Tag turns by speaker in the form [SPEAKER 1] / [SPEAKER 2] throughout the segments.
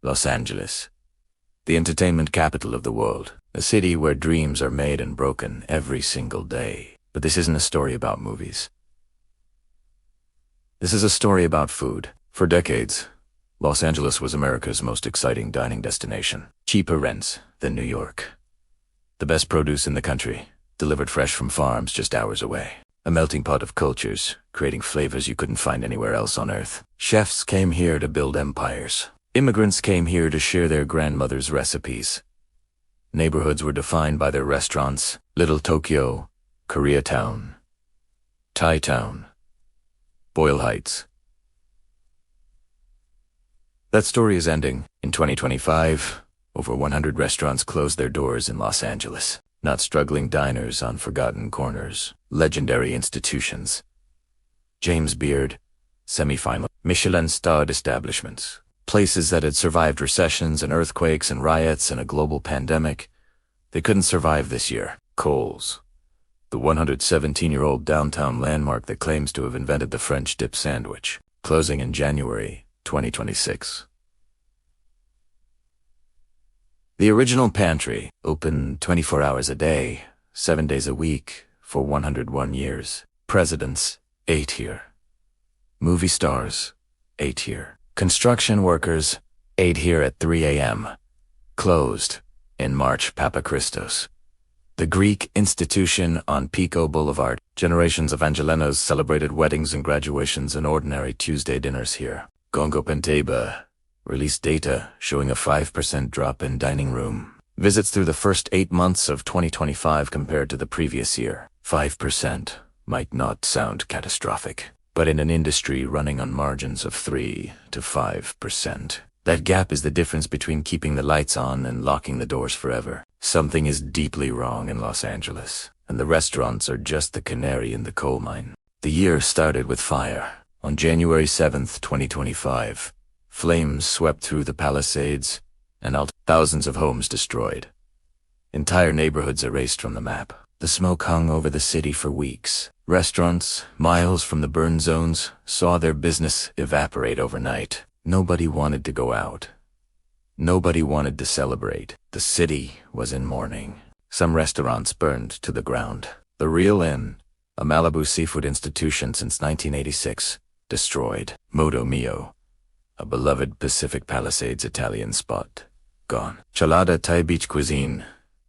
[SPEAKER 1] Los Angeles, the entertainment capital of the world, a city where dreams are made and broken every single day. But this isn't a story about movies. This is a story about food. For decades, Los Angeles was America's most exciting dining destination. Cheaper rents than New York. The best produce in the country, delivered fresh from farms just hours away. A melting pot of cultures, creating flavors you couldn't find anywhere else on earth. Chefs came here to build empires. Immigrants came here to share their grandmother's recipes. Neighborhoods were defined by their restaurants: Little Tokyo, Koreatown, Thai Town, Boyle Heights. That story is ending. In 2025, over 100 restaurants closed their doors in Los Angeles. Not struggling diners on forgotten corners, legendary institutions. James Beard, semifinalist, Michelin-starred establishments. Places that had survived recessions and earthquakes and riots and a global pandemic. They couldn't survive this year. Kohl's, the 117-year-old downtown landmark that claims to have invented the French dip sandwich, closing in January 2026. The original Pantry, open 24 hours a day, 7 days a week, for 101 years. Presidents, 8 here. Movie stars, 8 here. Construction workers, 8 here at 3 a.m. Closed in March. Papa Christos, the Greek institution on Pico Boulevard. Generations of Angelenos celebrated weddings and graduations and ordinary Tuesday dinners here. Gongo Penteba released data showing a 5% drop in dining room visits through the first 8 months of 2025 compared to the previous year. 5% might not sound catastrophic, but in an industry running on margins of 3 to 5%, that gap is the difference between keeping the lights on and locking the doors forever. Something is deeply wrong in Los Angeles, and the restaurants are just the canary in the coal mine. The year started with fire. On January 7th, 2025, flames swept through the Palisades and out, thousands of homes destroyed. Entire neighborhoods erased from the map. The smoke hung over the city for weeks. Restaurants, miles from the burn zones, saw their business evaporate overnight. Nobody wanted to go out. Nobody wanted to celebrate. The city was in mourning. Some restaurants burned to the ground. The Real Inn, a Malibu seafood institution since 1986, destroyed. Modo Mio, a beloved Pacific Palisades Italian spot, gone. Chalada Thai beach cuisine,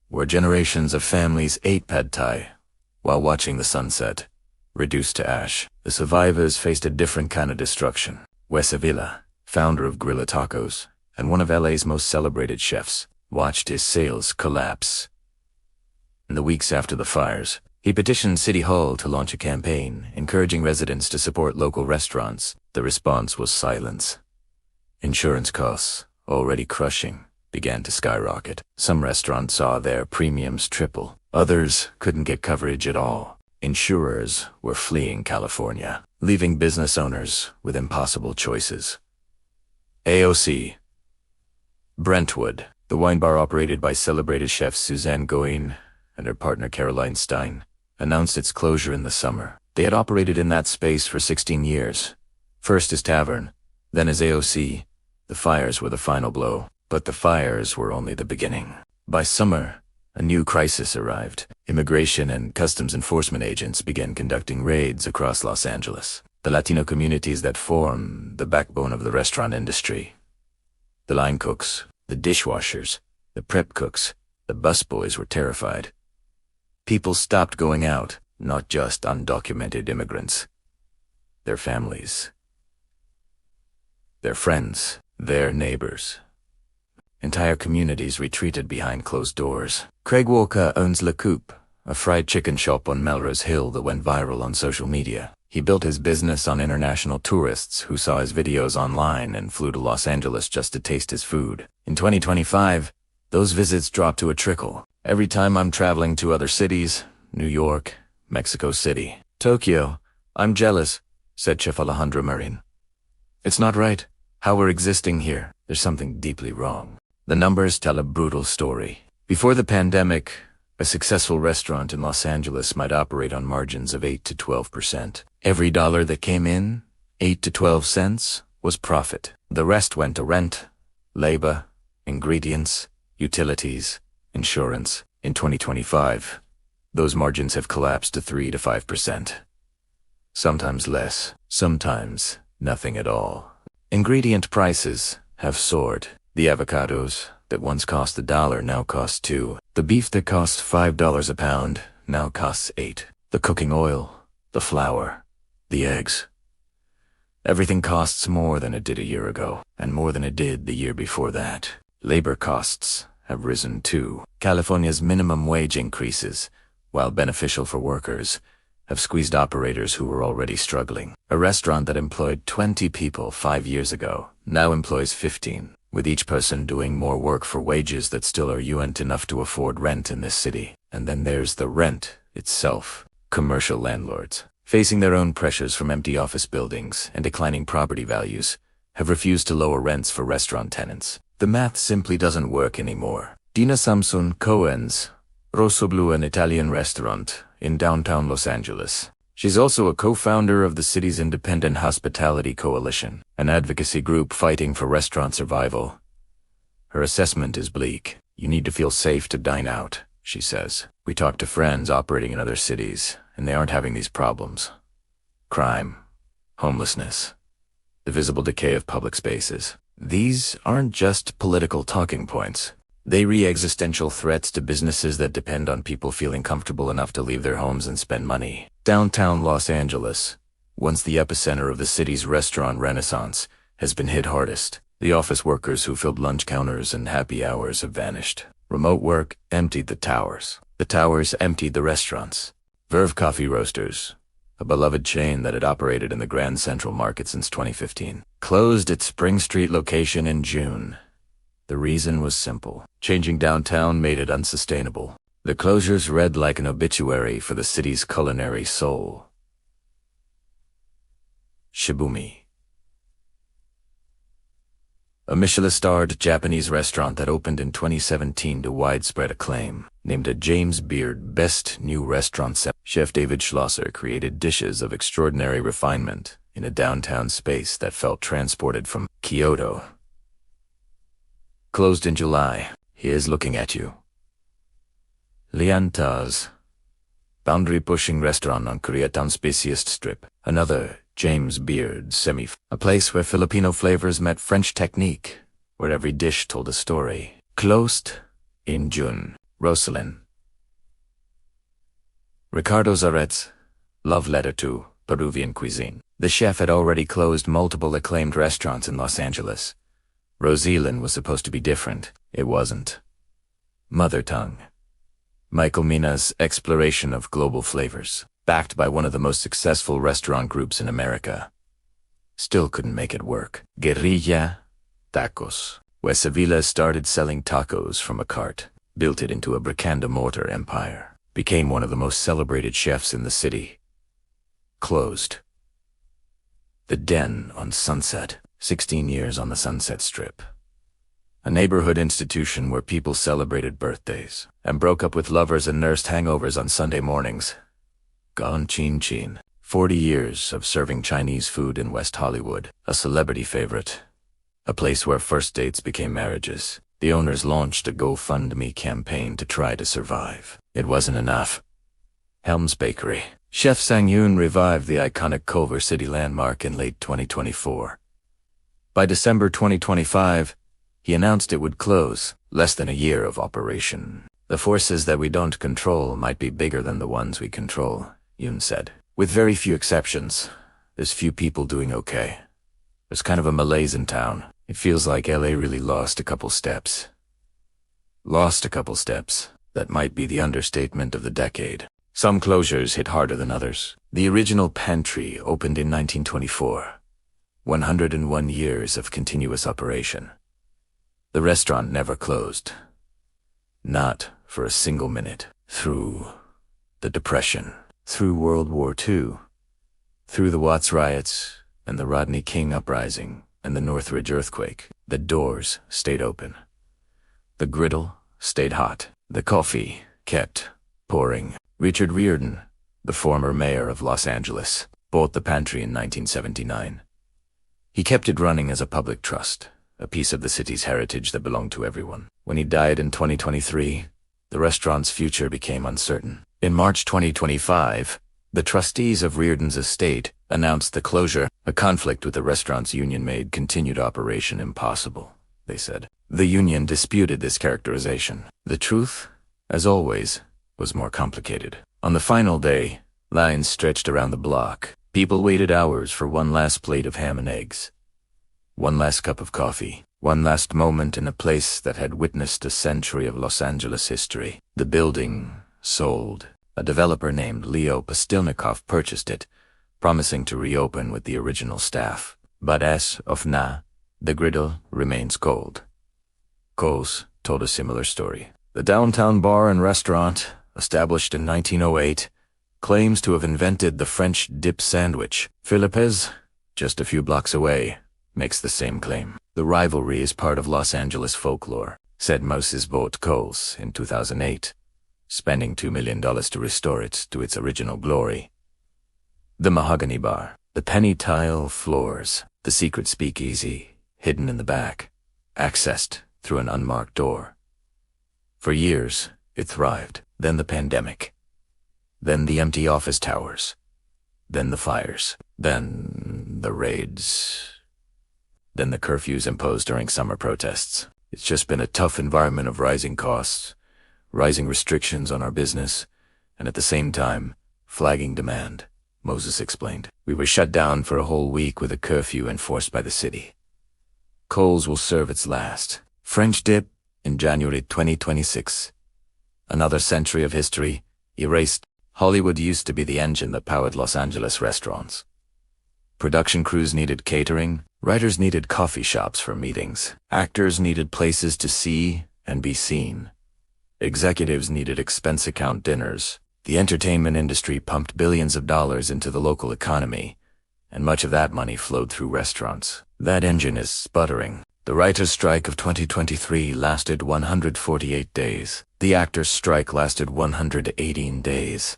[SPEAKER 1] where generations of families ate pad thai while watching the sunset, reduced to ash. The survivors faced a different kind of destruction. Wes Avila, founder of Grilla Tacos and one of LA's most celebrated chefs, watched his sales collapse. In the weeks after the fires, he petitioned City Hall to launch a campaign encouraging residents to support local restaurants. The response was silence. Insurance costs, already crushing, began to skyrocket. Some restaurants saw their premiums triple. Others couldn't get coverage at all. Insurers were fleeing California, leaving business owners with impossible choices. AOC, Brentwood, the wine bar operated by celebrated chef Suzanne Goin and her partner Caroline Stein, announced its closure in the summer. They had operated in that space for 16 years. First as Tavern, then as AOC. The fires were the final blow, but the fires were only the beginning. By summer, a new crisis arrived. Immigration and customs enforcement agents began conducting raids across Los Angeles. The Latino communities that form the backbone of the restaurant industry. The line cooks, the dishwashers, the prep cooks, the busboys were terrified. People stopped going out, not just undocumented immigrants. Their families, their friends, their neighbors. Entire communities retreated behind closed doors. Craig Walker owns La Coupe, a fried chicken shop on Melrose Hill that went viral on social media. He built his business on international tourists who saw his videos online and flew to Los Angeles just to taste his food. In 2025, those visits dropped to a trickle. Every time I'm traveling to other cities, New York, Mexico City, Tokyo, I'm jealous, said Chef Alejandro Marin. It's not right. How we're existing here. There's something deeply wrong. The numbers tell a brutal story. Before the pandemic, a successful restaurant in Los Angeles might operate on margins of 8 to 12%. Every dollar that came in, 8 to 12 cents, was profit. The rest went to rent, Labor, ingredients, utilities, insurance. In 2025, those margins have collapsed to 3 to 5%. Sometimes less, sometimes nothing at all. Ingredient prices have soared. The avocados that once cost $1 now cost $2. The beef that costs $5 a pound now costs $8. The cooking oil, the flour, the eggs. Everything costs more than it did a year ago, and more than it did the year before that. Labor costs have risen too. California's minimum wage increases, while beneficial for workers, have squeezed operators who were already struggling. A restaurant that employed 20 people 5 years ago now employs 15, with each person doing more work for wages that still aren't enough to afford rent in this city. And then there's the rent itself. Commercial landlords, facing their own pressures from empty office buildings and declining property values, have refused to lower rents for restaurant tenants. The math simply doesn't work anymore. Dina Samson co-owns Rosso Blu, an Italian restaurant in downtown Los Angeles. She's also a co-founder of the city's Independent Hospitality Coalition, an advocacy group fighting for restaurant survival. Her assessment is bleak. You need to feel safe to dine out, she says. We talk to friends operating in other cities, and they aren't having these problems. Crime, homelessness, the visible decay of public spaces. These aren't just political talking points. They re-existential threats to businesses that depend on people feeling comfortable enough to leave their homes and spend money. Downtown Los Angeles, once the epicenter of the city's restaurant renaissance, has been hit hardest. The office workers who filled lunch counters and happy hours have vanished. Remote work emptied the towers. The towers emptied the restaurants. Verve Coffee Roasters, a beloved chain that had operated in the Grand Central Market since 2015, closed its Spring Street location in June. The reason was simple. Changing downtown made it unsustainable. The closures read like an obituary for the city's culinary soul. Shibumi, a Michelin-starred Japanese restaurant that opened in 2017 to widespread acclaim, named a James Beard Best New Restaurant. Chef David Schlosser created dishes of extraordinary refinement in a downtown space that felt transported from Kyoto. Closed in July. Here's looking at you. Lianta's, boundary-pushing restaurant on Koreatown's busiest strip. Another James Beard a place where Filipino flavors met French technique, where every dish told a story. Closed in June. Rosalind. Ricardo Zaret's love letter to Peruvian cuisine. The chef had already closed multiple acclaimed restaurants in Los Angeles. Rosalind was supposed to be different. It wasn't. Mother Tongue. Michael Mina's exploration of global flavors, backed by one of the most successful restaurant groups in America, still couldn't make it work. Guerrilla Tacos, where Sevilla started selling tacos from a cart, built it into a brick-and-mortar empire, became one of the most celebrated chefs in the city. Closed. The Den on Sunset, 16 years on the Sunset Strip. A neighborhood institution where people celebrated birthdays and broke up with lovers and nursed hangovers on Sunday mornings. Gone Chin Chin. 40 years of serving Chinese food in West Hollywood, a celebrity favorite. A place where first dates became marriages. The owners launched a GoFundMe campaign to try to survive. It wasn't enough. Helms Bakery. Chef Sang Yoon revived the iconic Culver City landmark in late 2024. By December 2025, he announced it would close. Less than a year of operation. The forces that we don't control might be bigger than the ones we control, Yoon said. With very few exceptions, there's few people doing okay. There's kind of a malaise in town. It feels like LA really lost a couple steps. Lost a couple steps. That might be the understatement of the decade. Some closures hit harder than others. The original Pantry opened in 1924. 101 years of continuous operation. The restaurant never closed. Not for a single minute. Through the Depression, through World War II, through the Watts riots and the Rodney King uprising and the Northridge earthquake, the doors stayed open. The griddle stayed hot. The coffee kept pouring. Richard Riordan, the former mayor of Los Angeles, bought the Pantry in 1979. He kept it running as a public trust, a piece of the city's heritage that belonged to everyone. When he died in 2023, the restaurant's future became uncertain. In March 2025, the trustees of Reardon's estate announced the closure. A conflict with the restaurant's union made continued operation impossible, they said. The union disputed this characterization. The truth, as always, was more complicated. On the final day, lines stretched around the block. People waited hours for one last plate of ham and eggs, one last cup of coffee, one last moment in a place that had witnessed a century of Los Angeles history. The building sold. A developer named Leo Pastilnikov purchased it, promising to reopen with the original staff. But as of now, the griddle remains cold. Coles told a similar story. The downtown bar and restaurant, established in 1908, claims to have invented the French dip sandwich. Philippes, just a few blocks away, makes the same claim. The rivalry is part of Los Angeles folklore, said Moses Boat Coles in 2008, spending $2 million to restore it to its original glory. The mahogany bar, the penny tile floors, the secret speakeasy, hidden in the back, accessed through an unmarked door. For years, it thrived. Then the pandemic. Then the empty office towers. Then the fires. Then the raids. Then the curfews imposed during summer protests. It's just been a tough environment of rising costs, rising restrictions on our business, and at the same time, flagging demand, Moses explained. We were shut down for a whole week with a curfew enforced by the city. Coles will serve its last French dip in January 2026. Another century of history erased. Hollywood used to be the engine that powered Los Angeles restaurants. Production crews needed catering, writers needed coffee shops for meetings, actors needed places to see and be seen. Executives needed expense account dinners. The entertainment industry pumped billions of dollars into the local economy, and much of that money flowed through restaurants. That engine is sputtering. The writers' strike of 2023 lasted 148 days. The actors' strike lasted 118 days.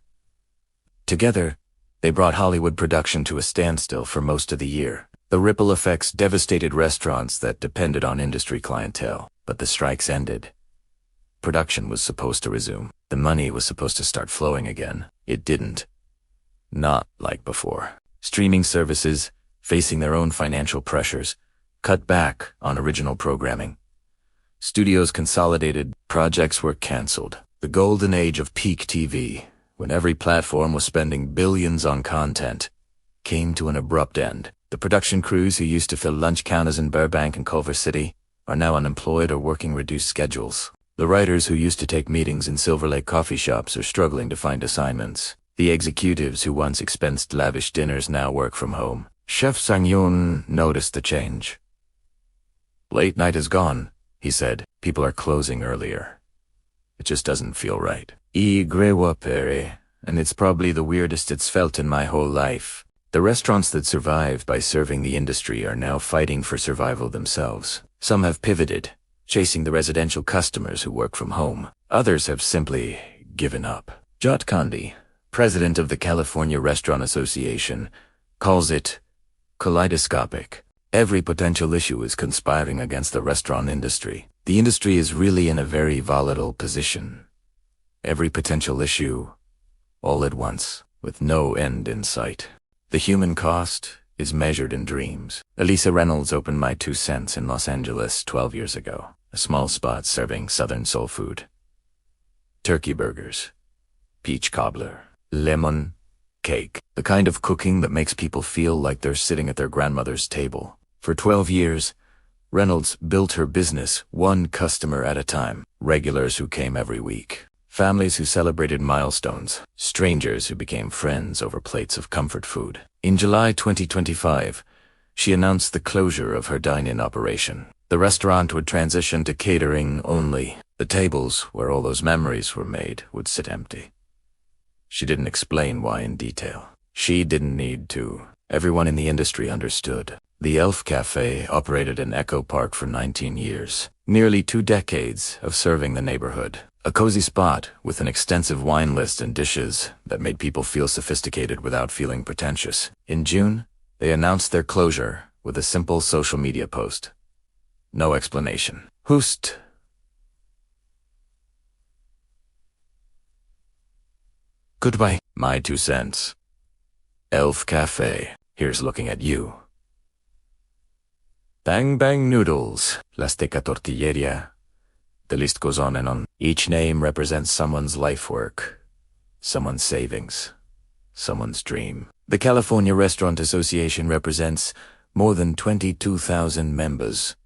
[SPEAKER 1] Together, they brought Hollywood production to a standstill for most of the year. The ripple effects devastated restaurants that depended on industry clientele, but the strikes ended. Production was supposed to resume. The money was supposed to start flowing again. It didn't. Not like before. Streaming services, facing their own financial pressures, cut back on original programming. Studios consolidated, projects were canceled. The golden age of peak TV, when every platform was spending billions on content, came to an abrupt end. The production crews who used to fill lunch counters in Burbank and Culver City are now unemployed or working reduced schedules. The writers who used to take meetings in Silver Lake coffee shops are struggling to find assignments. The executives who once expensed lavish dinners now work from home. Chef Sang-yoon noticed the change. Late night is gone, he said. People are closing earlier. It just doesn't feel right. And it's probably the weirdest it's felt in my whole life. The restaurants that survived by serving the industry are now fighting for survival themselves. Some have pivoted, chasing the residential customers who work from home. Others have simply given up. Jot Kandi, president of the California Restaurant Association, calls it kaleidoscopic. Every potential issue is conspiring against the restaurant industry. The industry is really in a very volatile position. Every potential issue, all at once, with no end in sight. The human cost is measured in dreams. Elisa Reynolds opened My 2 Cents in Los Angeles 12 years ago, a small spot serving Southern soul food. Turkey burgers, peach cobbler, lemon cake, the kind of cooking that makes people feel like they're sitting at their grandmother's table. For 12 years, Reynolds built her business one customer at a time. Regulars who came every week. Families who celebrated milestones. Strangers who became friends over plates of comfort food. In July 2025, she announced the closure of her dine-in operation. The restaurant would transition to catering only. The tables where all those memories were made would sit empty. She didn't explain why in detail. She didn't need to. Everyone in the industry understood. The Elf Cafe operated in Echo Park for 19 years, nearly 2 decades of serving the neighborhood. A cozy spot with an extensive wine list and dishes that made people feel sophisticated without feeling pretentious. In June, they announced their closure with a simple social media post. No explanation. Hust. Goodbye. My 2 cents. Elf Cafe. Here's looking at you. Bang Bang Noodles. La Azteca Tortilleria. The list goes on and on. Each name represents someone's life work, someone's savings, someone's dream. The California Restaurant Association represents more than 22,000 members.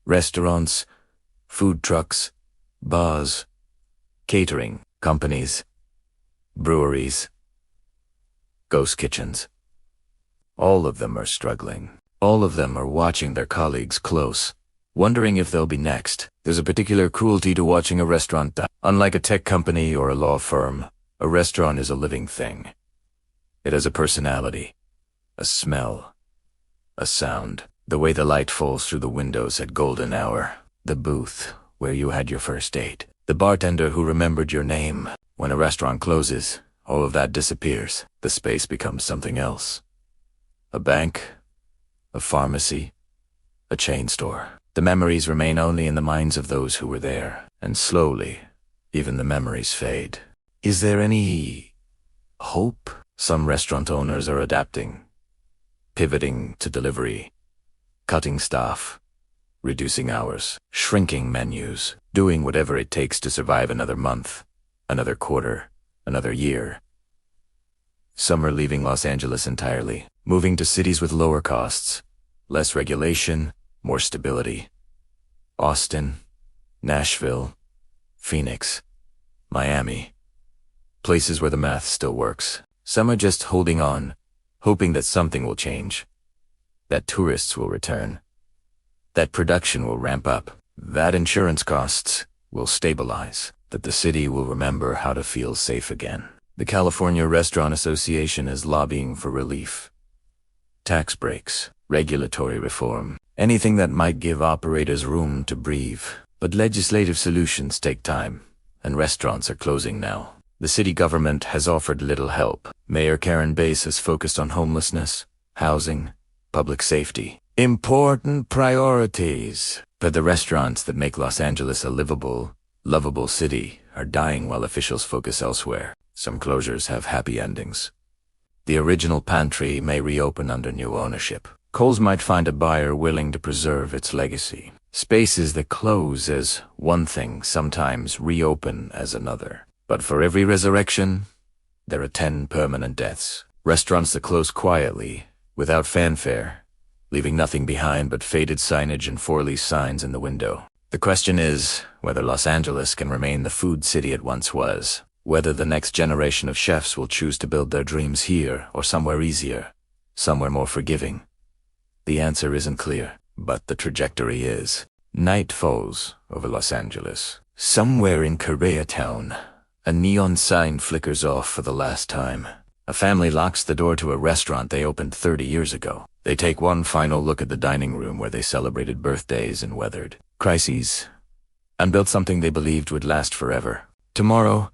[SPEAKER 1] Restaurants, food trucks, bars, catering companies, breweries, ghost kitchens. All of them are struggling. All of them are watching their colleagues close, wondering if they'll be next. There's a particular cruelty to watching a restaurant die. Unlike a tech company or a law firm, a restaurant is a living thing. It has a personality, a smell, a sound. The way the light falls through the windows at golden hour, the booth where you had your first date, the bartender who remembered your name. When a restaurant closes, all of that disappears. The space becomes something else. A bank, a pharmacy, a chain store. The memories remain only in the minds of those who were there, and slowly, even the memories fade. Is there any hope? Some restaurant owners are adapting, pivoting to delivery, cutting staff, reducing hours, shrinking menus, doing whatever it takes to survive another month, another quarter, another year. Some are leaving Los Angeles entirely, moving to cities with lower costs, less regulation, more stability. Austin, Nashville, Phoenix, Miami. Places where the math still works. Some are just holding on, hoping that something will change. That tourists will return. That production will ramp up. That insurance costs will stabilize. That the city will remember how to feel safe again. The California Restaurant Association is lobbying for relief. Tax breaks, regulatory reform, anything that might give operators room to breathe. But legislative solutions take time, and restaurants are closing now. The city government has offered little help. Mayor Karen Bass has focused on homelessness, housing, public safety. Important priorities. But the restaurants that make Los Angeles a livable, lovable city are dying while officials focus elsewhere. Some closures have happy endings. The original Pantry may reopen under new ownership. Kohl's might find a buyer willing to preserve its legacy. Spaces that close as one thing sometimes reopen as another. But for every resurrection, there are 10 permanent deaths. Restaurants that close quietly, without fanfare, leaving nothing behind but faded signage and for-lease signs in the window. The question is whether Los Angeles can remain the food city it once was. Whether the next generation of chefs will choose to build their dreams here or somewhere easier, somewhere more forgiving. The answer isn't clear, but the trajectory is. Night falls over Los Angeles. Somewhere in Koreatown, a neon sign flickers off for the last time. A family locks the door to a restaurant they opened 30 years ago. They take one final look at the dining room where they celebrated birthdays and weathered crises, and built something they believed would last forever. Tomorrow,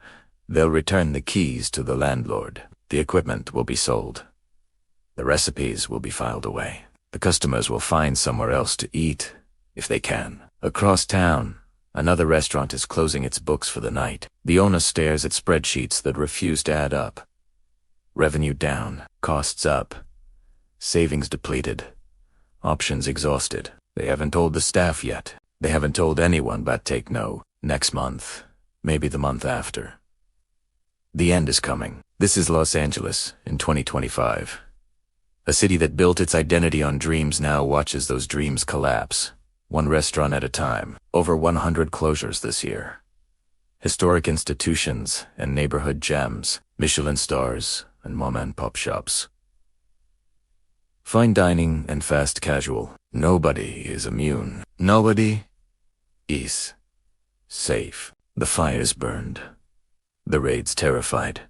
[SPEAKER 1] they'll return the keys to the landlord. The equipment will be sold. The recipes will be filed away. The customers will find somewhere else to eat, if they can. Across town, another restaurant is closing its books for the night. The owner stares at spreadsheets that refuse to add up. Revenue down, costs up, savings depleted, options exhausted. They haven't told the staff yet. They haven't told anyone but take no. Next month, maybe the month after. The end is coming. This is Los Angeles in 2025. A city that built its identity on dreams now watches those dreams collapse, one restaurant at a time. Over 100 closures this year. Historic institutions and neighborhood gems, Michelin stars and mom-and-pop shops. Fine dining and fast casual. Nobody is immune. Nobody is safe. The fires burned. The raids terrified.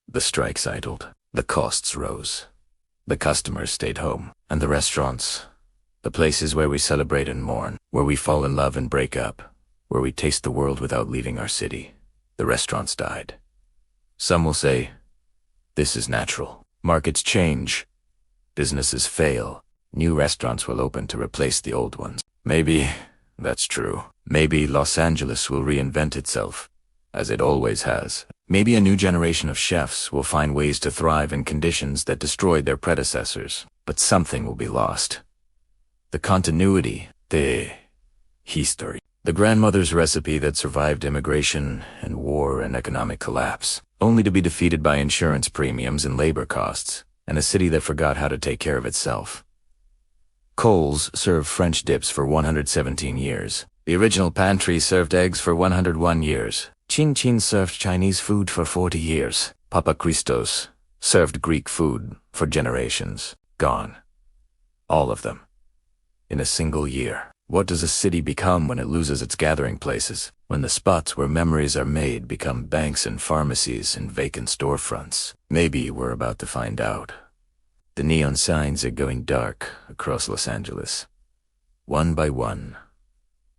[SPEAKER 1] The strikes idled. The costs rose. The customers stayed home. And the restaurants, the places where we celebrate and mourn, where we fall in love and break up, where we taste the world without leaving our city, the restaurants died. Some will say, this is natural. Markets change. Businesses fail. New restaurants will open to replace the old ones. Maybe that's true. Maybe Los Angeles will reinvent itself, as it always has. Maybe a new generation of chefs will find ways to thrive in conditions that destroyed their predecessors. But something will be lost. The continuity, the history. The grandmother's recipe that survived immigration and war and economic collapse, only to be defeated by insurance premiums and labor costs, and a city that forgot how to take care of itself. Coles served French dips for 117 years. The original Pantry served eggs for 101 years. Chin Chin served Chinese food for 40 years. Papa Christos served Greek food for generations. Gone. All of them. In a single year. What does a city become when it loses its gathering places? When the spots where memories are made become banks and pharmacies and vacant storefronts? Maybe we're about to find out. The neon signs are going dark across Los Angeles. One by one.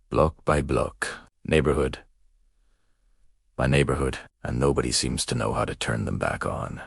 [SPEAKER 1] Block by block. Neighborhood by neighborhood. And nobody seems to know how to turn them back on.